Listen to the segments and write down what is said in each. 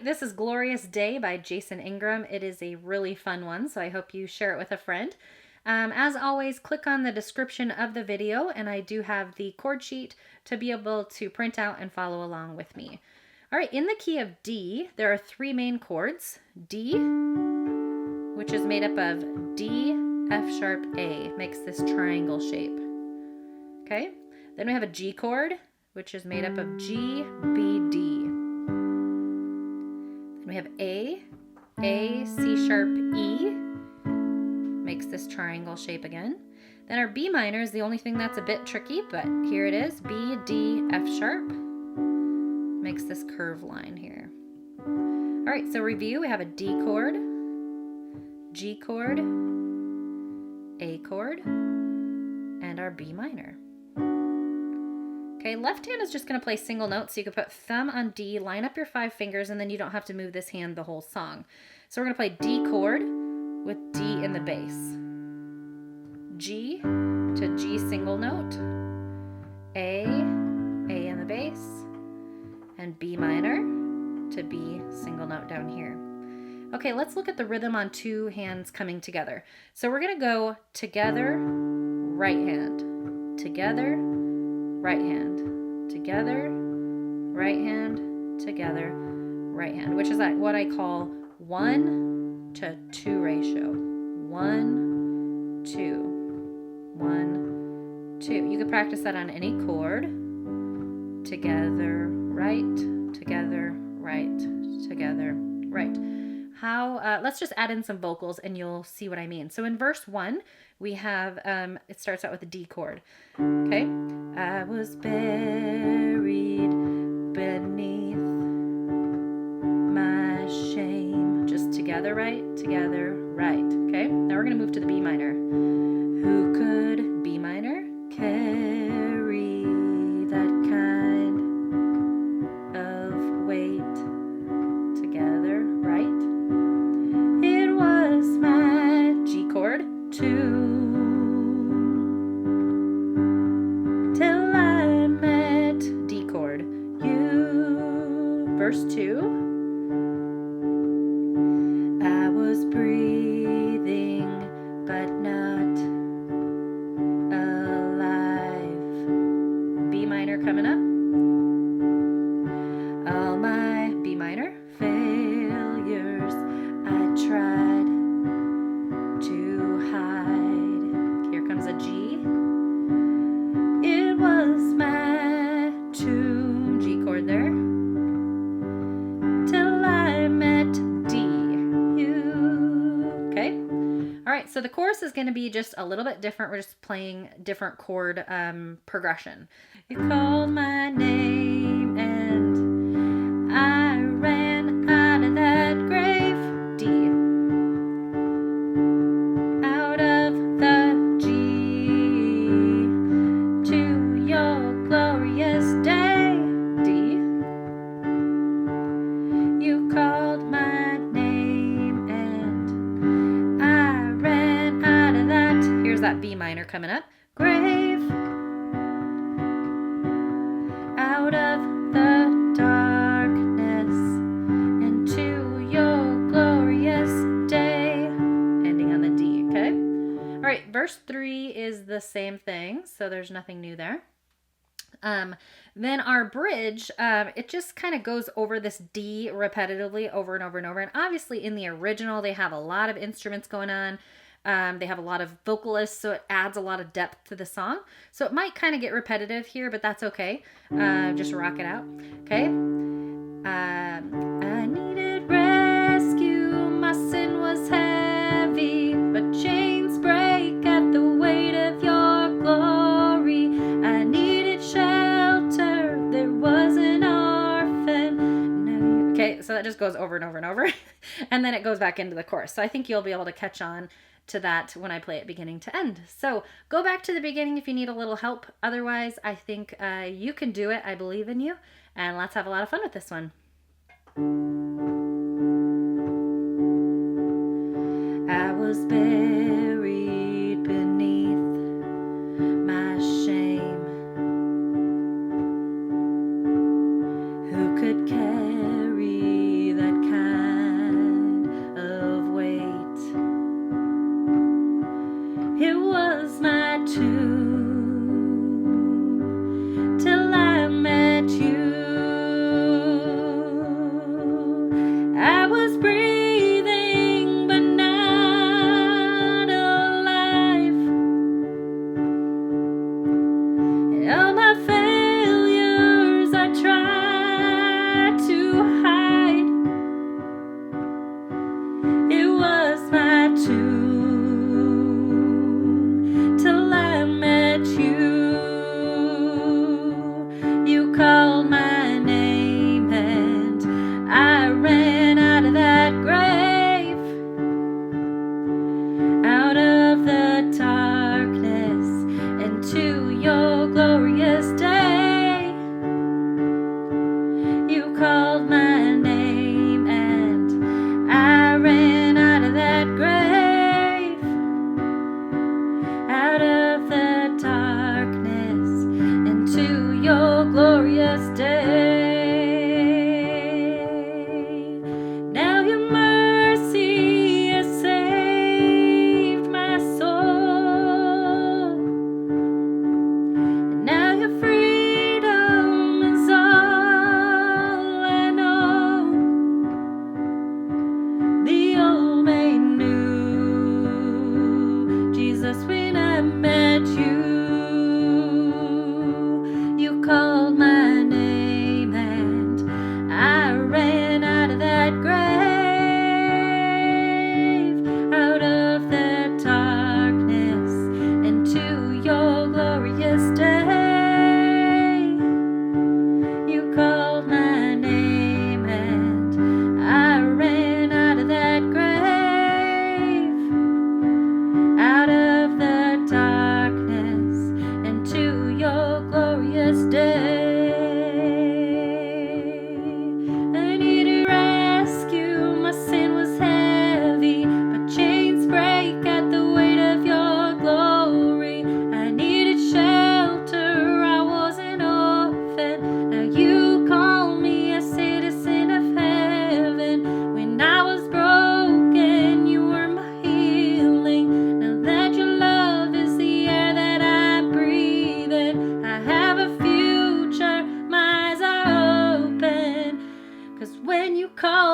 This is Glorious Day by Jason Ingram. It is a really fun one, so I hope you share it with a friend. As always, click on the description of the video, and I do have the chord sheet to be able to print out and follow along with me. All right, in the key of D, there are three main chords. D, which is made up of D, F sharp, A, makes this triangle shape. Okay, then we have a G chord, which is made up of G, B, D. Then we have A, C sharp, E, makes this triangle shape again. Then our B minor is the only thing that's a bit tricky, but here it is, B, D, F sharp, makes this curve line here. All right, so review, we have a D chord, G chord, A chord, and our B minor. Okay, left hand is just going to play single notes, so you can put thumb on D, line up your 5 fingers, and then you don't have to move this hand the whole song. So we're going to play D chord with D in the bass. G to G single note, A in the bass, and B minor to B single note down here. Okay, let's look at the rhythm on 2 hands coming together. So we're going to go together, right hand, together, right hand, together, right hand, together, right hand, which is what I call 1 to 2 ratio. 1, 2, 1, 2. You could practice that on any chord. Together, right, together, right, together, right. Let's just add in some vocals and you'll see what I mean. So in verse 1, we have, it starts out with a D chord, okay? I was buried beneath my shame. Just together, right, okay? Now we're gonna move to the B minor. Who could, B minor, carry that kind of weight? Together, right? It was my G chord, 2, till I met D chord, you. Verse 2, I was breathing but not alive. B minor coming up. All my B minor failures I tried to hide. Here comes a G. It was my tomb, G chord there, till I met D, you. Okay? All right, so the chorus is going to be just a little bit different. We're just playing different chord progression. You called my name and I ran out of that grave, D. Out of the G to your glorious day, D. You called my name and I ran out of that. Here's that B minor coming up. Grave. Out of the darkness into your glorious day. Ending on the D, okay? All right, verse 3 is the same thing, so there's nothing new there. Then our bridge, it just kind of goes over this D repetitively over and over and over. And obviously in the original, they have a lot of instruments going on. They have a lot of vocalists, so it adds a lot of depth to the song. So it might kind of get repetitive here, but that's okay. Just rock it out, okay? I needed rescue, my sin was heavy, but chains break at the weight of your glory. I needed shelter, there was an orphan. Okay, so that just goes over and over and over, and then it goes back into the chorus. So I think you'll be able to catch on to that when I play it beginning to end. So go back to the beginning if you need a little help. Otherwise, I think you can do it. I believe in you. And let's have a lot of fun with this one. I was buried beneath my shame. Who could carry that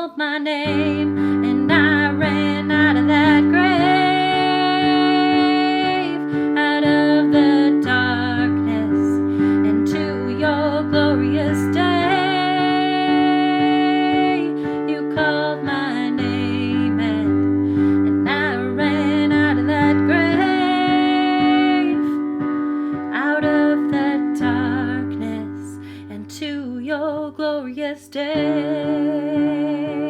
called my name, and I ran out of that grave, out of the darkness, into your glorious day. You called my name, and I ran out of that grave, out of the darkness, and to your glorious day.